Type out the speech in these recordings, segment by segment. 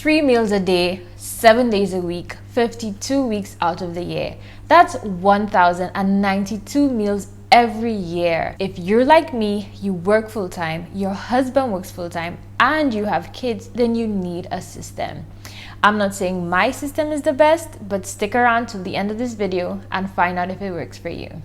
3 meals a day, 7 days a week, 52 weeks out of the year. That's 1,092 meals every year. If you're like me, you work full-time, your husband works full-time, and you have kids, then you need a system. I'm not saying my system is the best, but stick around till the end of this video and find out if it works for you.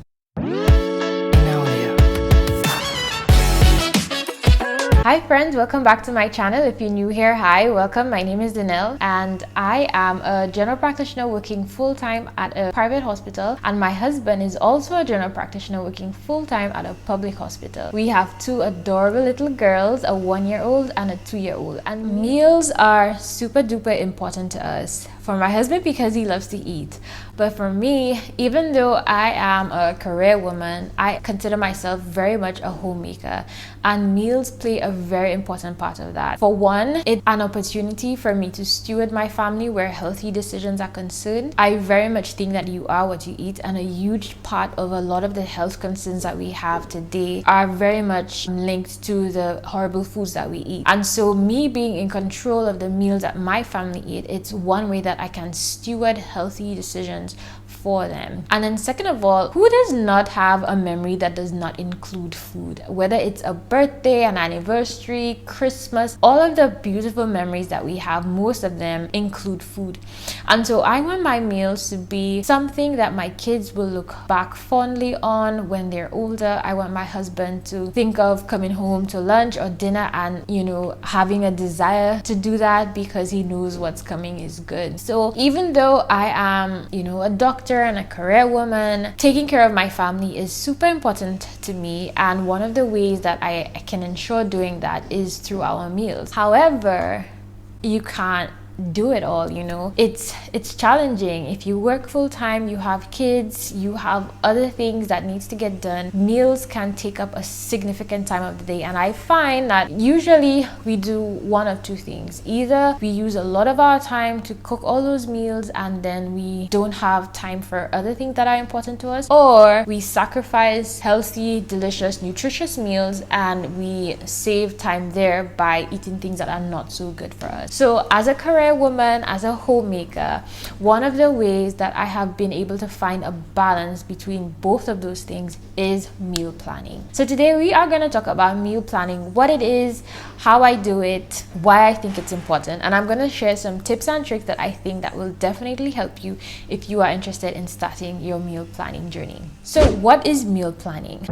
Hi friends, welcome back to my channel. If you're new here, hi, welcome. My name is Lynnell and I am a general practitioner working full-time at a private hospital, and my husband is also a general practitioner working full-time at a public hospital. We have two adorable little girls, a 1-year-old and a 2-year-old, and meals are super duper important to us. For my husband, because he loves to eat, but for me, even though I am a career woman, I consider myself very much a homemaker, and meals play a very important part of that. For one, it's an opportunity for me to steward my family where healthy decisions are concerned. I very much think that you are what you eat, and a huge part of a lot of the health concerns that we have today are very much linked to the horrible foods that we eat. And so me being in control of the meals that my family eat, it's one way that I can steward healthy decisions for them. And then second of all, who does not have a memory that does not include food? Whether it's a birthday, an anniversary, Christmas, all of the beautiful memories that we have, most of them include food. And so I want my meals to be something that my kids will look back fondly on when they're older. I want my husband to think of coming home to lunch or dinner and, having a desire to do that because he knows what's coming is good. So even though I am, a doctor and a career woman, taking care of my family is super important to me, and one of the ways that I can ensure doing that is through our meals. However, you can't do it all. It's challenging. If you work full-time, you have kids, you have other things that needs to get done, meals can take up a significant time of the day. And I find that usually we do one of two things: either we use a lot of our time to cook all those meals and then we don't have time for other things that are important to us, or we sacrifice healthy, delicious, nutritious meals and we save time there by eating things that are not so good for us. So as a career woman, as a homemaker, one of the ways that I have been able to find a balance between both of those things is meal planning. So today we are going to talk about meal planning, what it is, how I do it, why I think it's important, and I'm going to share some tips and tricks that I think that will definitely help you if you are interested in starting your meal planning journey. So what is meal planning?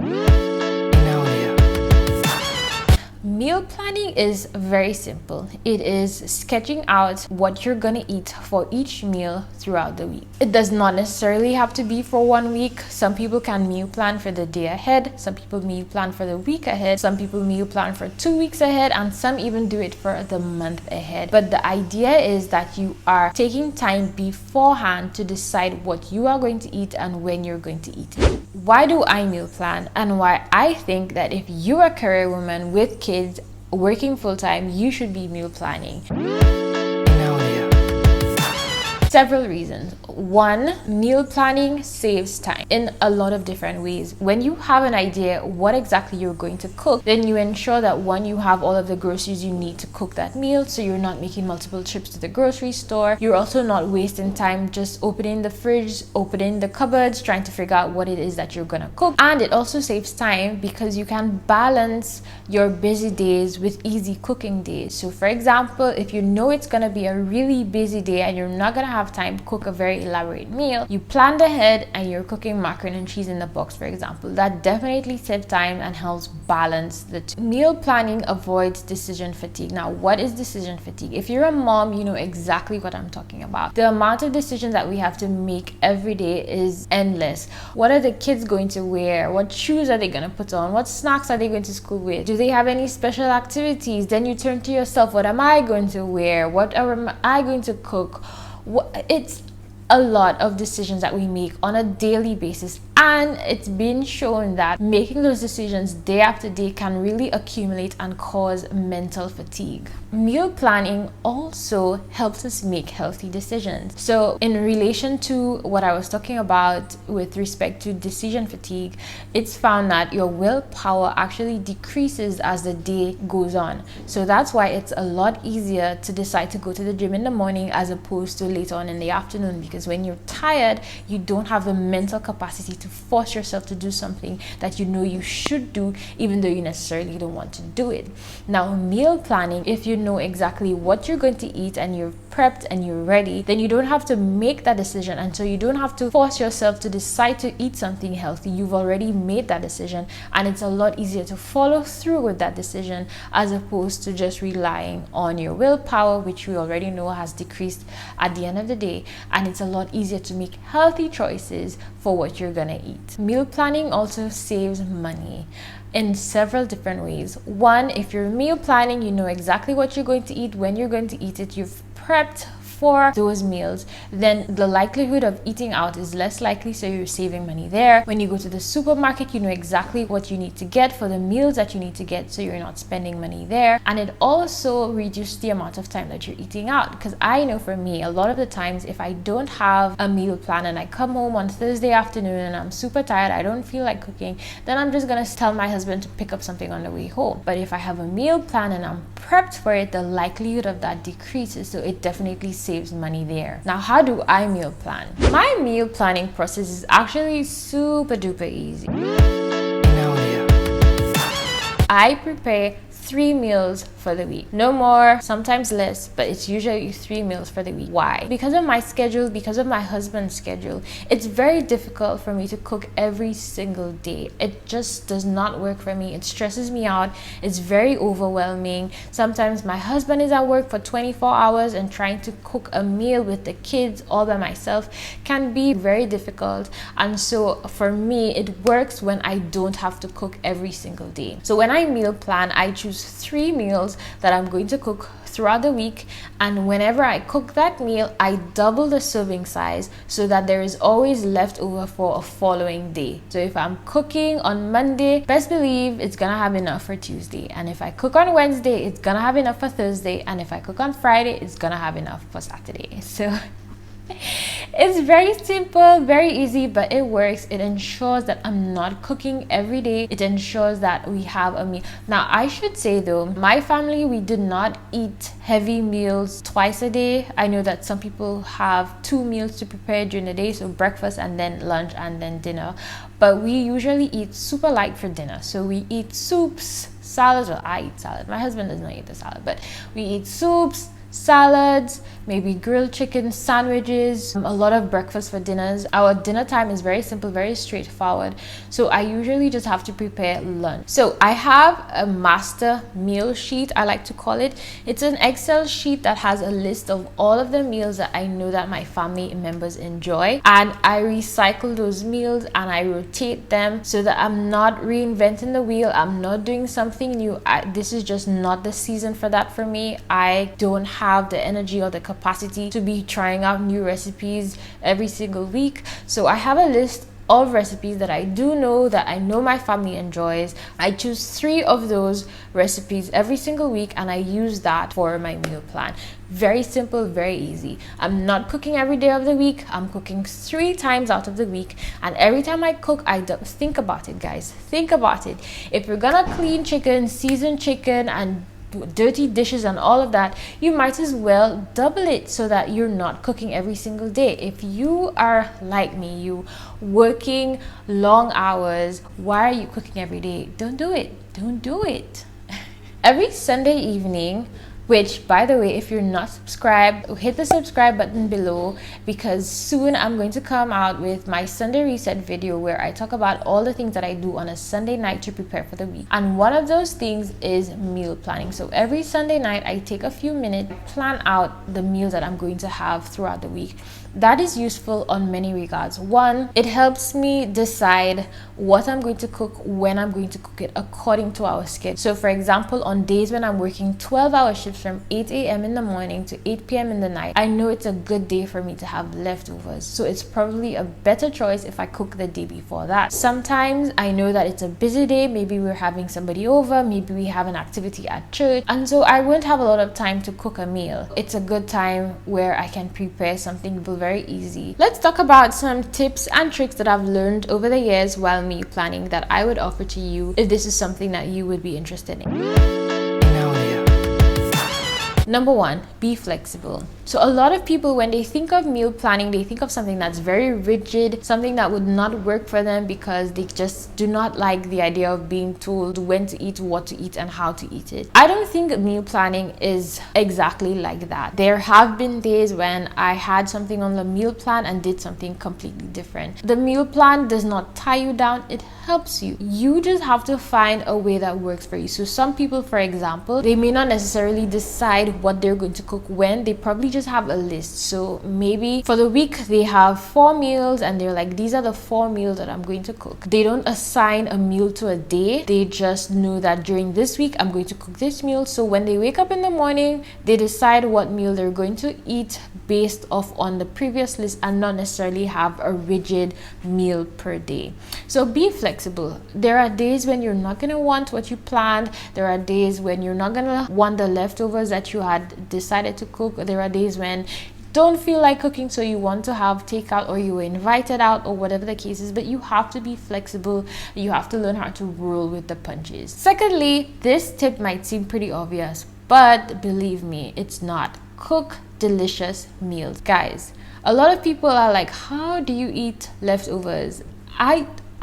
Meal planning is very simple. It is sketching out what you're gonna eat for each meal throughout the week. It does not necessarily have to be for 1 week. Some people can meal plan for the day ahead, some people meal plan for the week ahead, some people meal plan for 2 weeks ahead, and some even do it for the month ahead. But the idea is that you are taking time beforehand to decide what you are going to eat and when you're going to eat it. Why do I meal plan, and why I think that if you are a career woman with kids working full-time, you should be meal planning? Several reasons. One, meal planning saves time in a lot of different ways. When you have an idea what exactly you're going to cook, then you ensure that one, you have all of the groceries you need to cook that meal, so you're not making multiple trips to the grocery store. You're also not wasting time just opening the fridge, opening the cupboards, trying to figure out what it is that you're gonna cook. And it also saves time because you can balance your busy days with easy cooking days. So for example, if you know it's gonna be a really busy day and you're not gonna have time to cook a very elaborate meal, you planned ahead and you're cooking macaroni and cheese in the box, for example. That definitely saves time and helps balance the two. Meal planning avoids decision fatigue. Now, what is decision fatigue? If you're a mom, you know exactly what I'm talking about. The amount of decisions that we have to make every day is endless. What are the kids going to wear? What shoes are they going to put on? What snacks are they going to school with? Do they have any special activities? Then you turn to yourself, what am I going to wear? What am I going to cook? It's a lot of decisions that we make on a daily basis, and it's been shown that making those decisions day after day can really accumulate and cause mental fatigue. Meal planning also helps us make healthy decisions. So in relation to what I was talking about with respect to decision fatigue, it's found that your willpower actually decreases as the day goes on. So that's why it's a lot easier to decide to go to the gym in the morning as opposed to later on in the afternoon, because when you're tired, you don't have the mental capacity to force yourself to do something that you know you should do, even though you necessarily don't want to do it. Now, meal planning, if you know exactly what you're going to eat and you're prepped and you're ready, then you don't have to make that decision, and so you don't have to force yourself to decide to eat something healthy. You've already made that decision, and it's a lot easier to follow through with that decision as opposed to just relying on your willpower, which we already know has decreased at the end of the day. And it's a lot easier to make healthy choices for what you're gonna eat. Meal planning also saves money in several different ways. One, if you're meal planning, you know exactly what you're going to eat, when you're going to eat it, you've prepped for those meals, then the likelihood of eating out is less likely, so you're saving money there. When you go to the supermarket, you know exactly what you need to get for the meals that you need to get, so you're not spending money there. And it also reduces the amount of time that you're eating out, because I know for me, a lot of the times if I don't have a meal plan and I come home on Thursday afternoon and I'm super tired, I don't feel like cooking, then I'm just gonna tell my husband to pick up something on the way home. But if I have a meal plan and I'm prepped for it, the likelihood of that decreases, so it definitely saves money there. Now, how do I meal plan? My meal planning process is actually super duper easy. I prepare 3 meals for the week. No more, sometimes less, but it's usually 3 meals for the week. Why? Because of my schedule, because of my husband's schedule, it's very difficult for me to cook every single day. It just does not work for me. It stresses me out. It's very overwhelming. Sometimes my husband is at work for 24 hours, and trying to cook a meal with the kids all by myself can be very difficult. And so for me, it works when I don't have to cook every single day. So when I meal plan, I choose 3 meals that I'm going to cook throughout the week, and whenever I cook that meal, I double the serving size so that there is always leftover for a following day. So if I'm cooking on Monday, best believe it's gonna have enough for Tuesday, and if I cook on Wednesday, it's gonna have enough for Thursday, and if I cook on Friday, it's gonna have enough for Saturday. So it's very simple, very easy, but it works. It ensures that I'm not cooking every day. It ensures that we have a meal. Now, I should say though, my family, we do not eat heavy meals twice a day. I know that some people have 2 meals to prepare during the day, so breakfast and then lunch and then dinner. But we usually eat super light for dinner. So we eat soups, salads. Well, I eat salad. My husband does not eat the salad, but we eat soups, salads, maybe grilled chicken sandwiches, a lot of breakfast for dinners. Our dinner time is very simple, very straightforward. So I usually just have to prepare lunch. So I have a master meal sheet, I like to call it. It's an Excel sheet that has a list of all of the meals that I know that my family members enjoy, and I recycle those meals and I rotate them so that I'm not reinventing the wheel. I'm not doing something new. This is just not the season for that for me. I don't have the energy or the capacity to be trying out new recipes every single week. So I have a list of recipes that I do know that I know my family enjoys. I choose 3 of those recipes every single week, and I use that for my meal plan. Very simple, very easy. I'm not cooking every day of the week. I'm cooking 3 times out of the week, and every time I cook, think about it, guys. Think about it. If you're gonna clean chicken, season chicken, and dirty dishes and all of that, you might as well double it so that you're not cooking every single day. If you are like me, you working long hours, why are you cooking every day? Don't do it. Don't do it. Every Sunday evening, which, by the way, if you're not subscribed, hit the subscribe button below, because soon I'm going to come out with my Sunday reset video where I talk about all the things that I do on a Sunday night to prepare for the week. And one of those things is meal planning. So every Sunday night, I take a few minutes, plan out the meals that I'm going to have throughout the week. That is useful on many regards. One, it helps me decide what I'm going to cook, when I'm going to cook it according to our schedule. So for example, on days when I'm working 12-hour shifts shifts from 8 a.m. in the morning to 8 p.m. in the night, I know it's a good day for me to have leftovers. So it's probably a better choice if I cook the day before that. Sometimes I know that it's a busy day. Maybe we're having somebody over, maybe we have an activity at church, and so I won't have a lot of time to cook a meal. It's a good time where I can prepare something very easy. Let's talk about some tips and tricks that I've learned over the years while meal planning that I would offer to you if this is something that you would be interested in. Number one, be flexible. So a lot of people, when they think of meal planning, they think of something that's very rigid, something that would not work for them because they just do not like the idea of being told when to eat, what to eat, and how to eat it. I don't think meal planning is exactly like that. There have been days when I had something on the meal plan and did something completely different. The meal plan does not tie you down, it helps you. You just have to find a way that works for you. So some people, for example, they may not necessarily decide what they're going to cook when. They probably just have a list. So maybe for the week they have 4 meals and they're like, these are the 4 meals that I'm going to cook. They don't assign a meal to a day. They just know that during this week I'm going to cook this meal. So when they wake up in the morning, they decide what meal they're going to eat based off on the previous list and not necessarily have a rigid meal per day. So be flexible. There are days when you're not going to want what you planned. There are days when you're not going to want the leftovers that you had decided to cook. There are days when you don't feel like cooking, so you want to have takeout or you were invited out or whatever the case is, but you have to be flexible. You have to learn how to roll with the punches. Secondly, this tip might seem pretty obvious, but believe me, it's not. Cook delicious meals. Guys, a lot of people are like, how do you eat leftovers?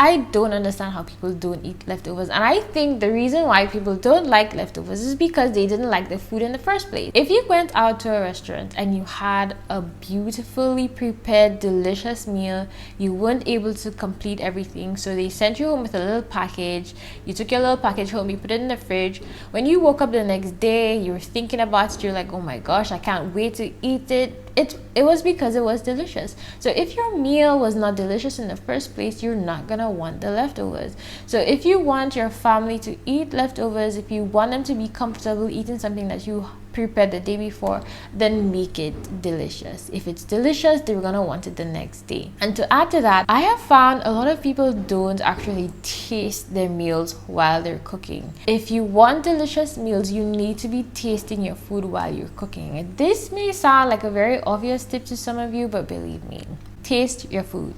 I don't understand how people don't eat leftovers, and I think the reason why people don't like leftovers is because they didn't like the food in the first place. If you went out to a restaurant and you had a beautifully prepared delicious meal, you weren't able to complete everything, so they sent you home with a little package. You took your little package home, you put it in the fridge. When you woke up the next day, you were thinking about it, you're like, oh my gosh, I can't wait to eat it. It was because it was delicious. So if your meal was not delicious in the first place, you're not gonna want the leftovers. So if you want your family to eat leftovers, if you want them to be comfortable eating something that you prepared the day before, then make it delicious. If it's delicious, they're gonna want it the next day. And to add to that, I have found a lot of people don't actually taste their meals while they're cooking. If you want delicious meals, you need to be tasting your food while you're cooking. And this may sound like a very obvious tip to some of you, but believe me, taste your food.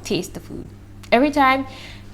Taste the food. Every time,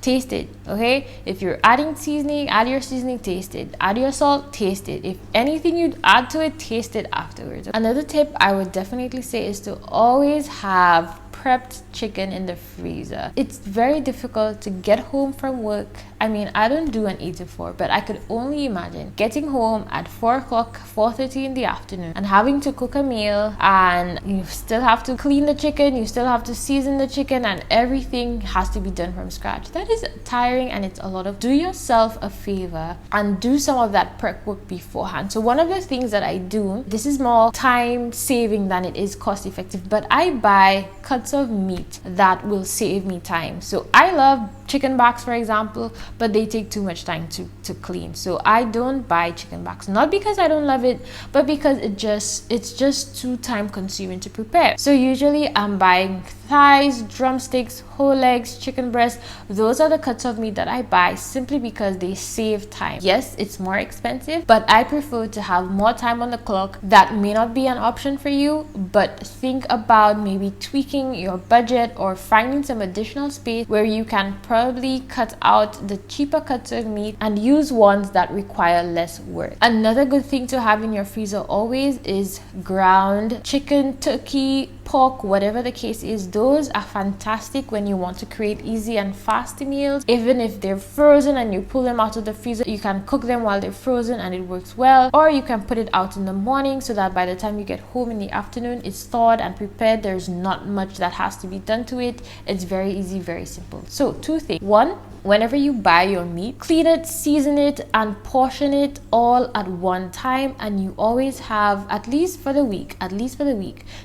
taste it, okay? If you're adding seasoning, add your seasoning, taste it. Add your salt, taste it. If anything you add to it, taste it afterwards. Another tip I would definitely say is to always have prepped chicken in the freezer. It's very difficult to get home from work. I mean, I don't do an 8 to 4, but I could only imagine getting home at 4 o'clock, 4:30 in the afternoon and having to cook a meal, and you still have to clean the chicken, you still have to season the chicken, and everything has to be done from scratch. That is tiring, and it's a lot of. Do yourself a favor and do some of that prep work beforehand. So one of the things that I do, this is more time saving than it is cost effective, but I buy cuts of meat that will save me time. So I love chicken backs, for example, but they take too much time to clean. So I don't buy chicken backs, not because I don't love it, but because it's just too time consuming to prepare. So usually I'm buying thighs, drumsticks, whole legs, chicken breast. Those are the cuts of meat that I buy simply because they save time. Yes, it's more expensive, but I prefer to have more time on the clock. That may not be an option for you, but think about maybe tweaking your budget or finding some additional space where you can probably cut out the cheaper cuts of meat and use ones that require less work. Another good thing to have in your freezer always is ground chicken, turkey, pork, whatever the case is. Those are fantastic when you want to create easy and fast meals. Even if they're frozen and you pull them out of the freezer, you can cook them while they're frozen and it works well. Or you can put it out in the morning so that by the time you get home in the afternoon, it's thawed and prepared. There's not much that has to be done to it. It's very easy, very simple. So 2 things. 1, whenever you buy your meat, clean it, season it, and portion it all at one time, and you always have at least for the week.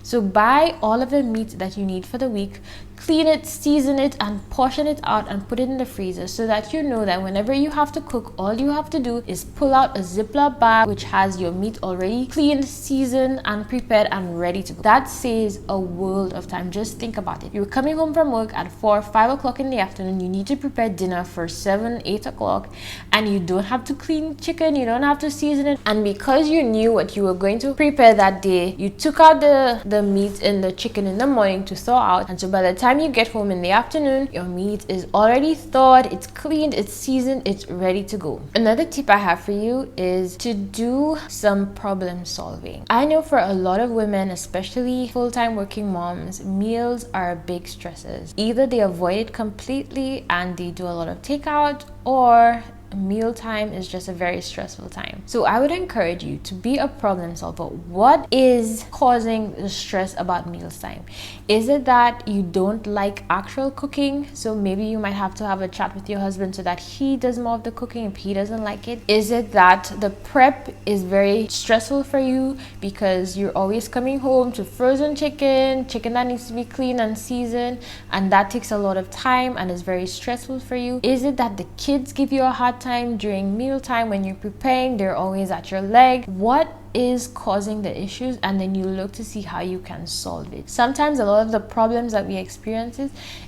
So buy buy all of the meat that you need for the week, clean it, season it, and portion it out and put it in the freezer, so that you know that whenever you have to cook, all you have to do is pull out a Ziploc bag which has your meat already cleaned, seasoned, and prepared and ready to go. That saves a world of time. Just think about it. You're coming home from work at 4, 5 o'clock in the afternoon. You need to prepare dinner for 7, 8 o'clock, and you don't have to clean chicken, you don't have to season it. And because you knew what you were going to prepare that day, you took out the meat and the chicken in the morning to thaw out, and so by the time you get home in the afternoon, your meat is already thawed, it's cleaned, it's seasoned, it's ready to go. Another tip I have for you is to do some problem solving. I know for a lot of women, especially full-time working moms, meals are big stresses. Either they avoid it completely and they do a lot of takeout, or mealtime is just a very stressful time. So I would encourage you to be a problem solver. What is causing the stress about mealtime? Is it that you don't like actual cooking? So maybe you might have to have a chat with your husband so that he does more of the cooking if he doesn't like it. Is it that the prep is very stressful for you because you're always coming home to frozen chicken that needs to be cleaned and seasoned, and that takes a lot of time and is very stressful for you? Is it that the kids give you a hard time during mealtime when you're preparing? They're always at your leg. What is causing the issues? And then you look to see how you can solve it. Sometimes a lot of the problems that we experience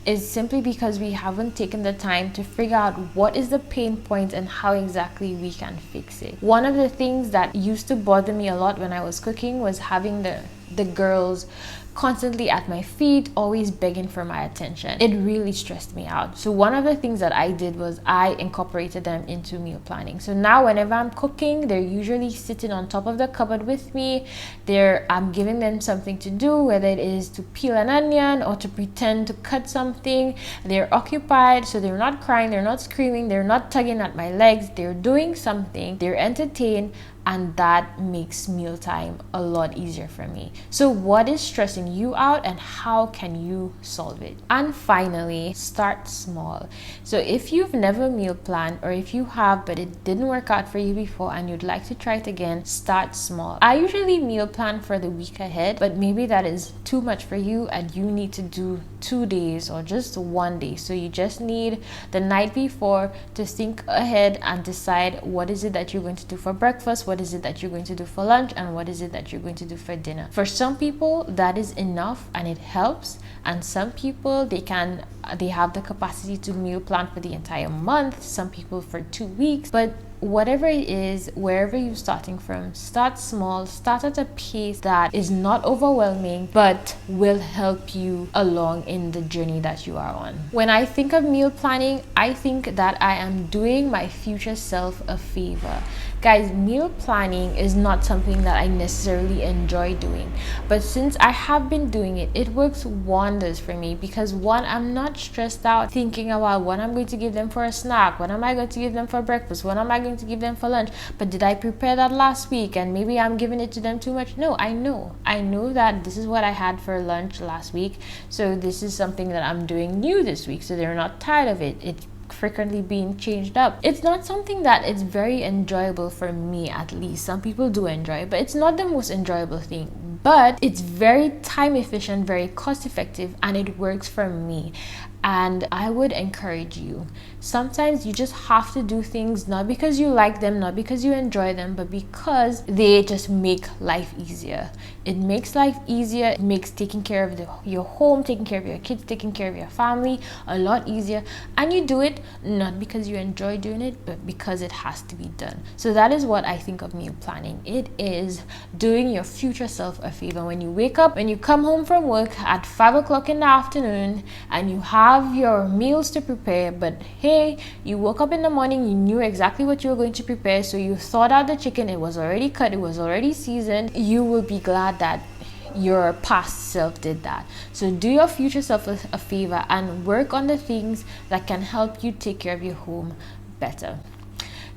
is simply because we haven't taken the time to figure out what is the pain point and how exactly we can fix it. One of the things that used to bother me a lot when I was cooking was having the girls constantly at my feet, always begging for my attention. It really stressed me out. So one of the things that I did was I incorporated them into meal planning. So now whenever I'm cooking, they're usually sitting on top of the cupboard with me. I'm giving them something to do, whether it is to peel an onion or to pretend to cut something. They're occupied, so they're not crying, they're not screaming, they're not tugging at my legs. They're doing something, they're entertained, and that makes mealtime a lot easier for me. So what is stressing you out and how can you solve it? And finally, start small. So if you've never meal planned, or if you have but it didn't work out for you before and you'd like to try it again, start small. I usually meal plan for the week ahead, but maybe that is too much for you and you need to do 2 days or just 1 day. So you just need the night before to think ahead and decide what is it that you're going to do for breakfast, what is it that you're going to do for lunch, and what is it that you're going to do for dinner. For some people that is enough and it helps, and some people they have the capacity to meal plan for the entire month, some people for 2 weeks. But whatever it is, wherever you're starting from, start small, start at a pace that is not overwhelming but will help you along in the journey that you are on. When I think of meal planning, I think that I am doing my future self a favor. Guys, meal planning is not something that I necessarily enjoy doing, but since I have been doing it, it works wonders for me because one, I'm not stressed out thinking about what I'm going to give them for a snack, what am I going to give them for breakfast, what am I going to give them for lunch, but did I prepare that last week and maybe I'm giving it to them too much? No, I know that this is what I had for lunch last week, so this is something that I'm doing new this week, so they're not tired of it. It's frequently being changed up. It's not something that is very enjoyable for me, at least. Some people do enjoy it, but it's not the most enjoyable thing. But it's very time efficient, very cost effective, and it works for me. And I would encourage you, sometimes you just have to do things not because you like them, not because you enjoy them, but because they just make life easier. It makes life easier. It makes taking care of your home, taking care of your kids, taking care of your family a lot easier. And you do it not because you enjoy doing it, but because it has to be done. So that is what I think of meal planning. It is doing your future self a favor. When you wake up, when you come home from work at 5 o'clock in the afternoon and you have your meals to prepare, but hey, you woke up in the morning, you knew exactly what you were going to prepare, so you thawed out the chicken, it was already cut, it was already seasoned, you will be glad that your past self did that. So do your future self a favor and work on the things that can help you take care of your home better.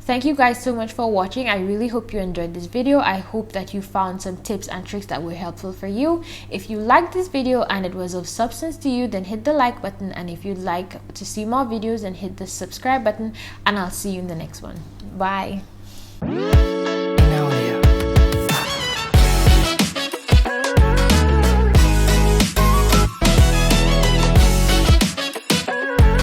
Thank you guys so much for watching. I really hope you enjoyed this video. I hope that you found some tips and tricks that were helpful for you. If you liked this video and it was of substance to you, then hit the like button, and if you'd like to see more videos, then hit the subscribe button, and I'll see you in the next one. Bye.